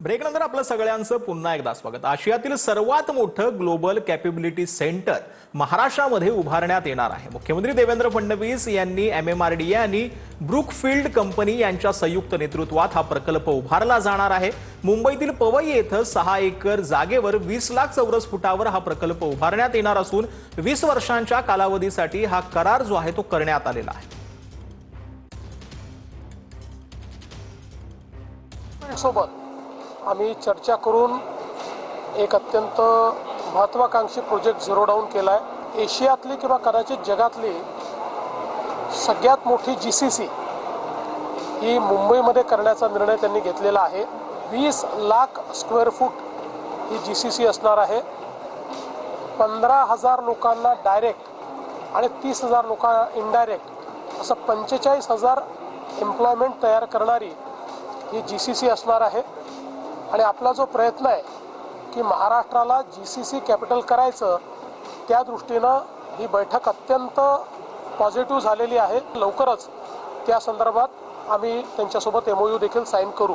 ब्रेकनंतर आपलं सगळ्यांचं पुन्हा एकदा स्वागत। आशियातील सर्वात मोठं ग्लोबल कॅपेबिलिटी सेंटर महाराष्ट्रामध्ये उभारण्यात येणार आहे। मुख्यमंत्री देवेंद्र फडणवीस यांनी MMRDA आणि ब्रुकफील्ड कंपनी यांच्या संयुक्त नेतृत्वात हा प्रकल्प उभारला जाणार आहे। मुंबईतील पवई येथे 6 एकर जागेवर 20 लाख चौरस फुटावर हा प्रकल्प उभारण्यात येणार असून 20 वर्षांच्या कालावधीसाठी हा करार जो आहे तो करण्यात आलेला आहे। सोबत आम्ही चर्चा करून एक अत्यंत महत्त्वाकांक्षी प्रोजेक्ट झिरो डाऊन केला आहे। एशियातली किंवा कदाचित जगातली सगळ्यात मोठी GCC ही मुंबईमध्ये करण्याचा निर्णय त्यांनी घेतलेला आहे। 20 लाख स्क्वेअर फूट ही GCC असणार आहे। 15,000 लोकांना डायरेक्ट आणि 30,000 लोकांना इनडायरेक्ट असं 45,000 एम्प्लॉयमेंट तयार करणारी ही GCC असणार आहे। आणि आपला जो प्रयत्न आहे की महाराष्ट्राला GCC कॅपिटल करायचं, त्या दृष्टीनं ही बैठक अत्यंत पॉझिटिव्ह झालेली आहे। लवकरच त्या संदर्भात आम्ही त्यांच्यासोबत MOU देखील साईन करू।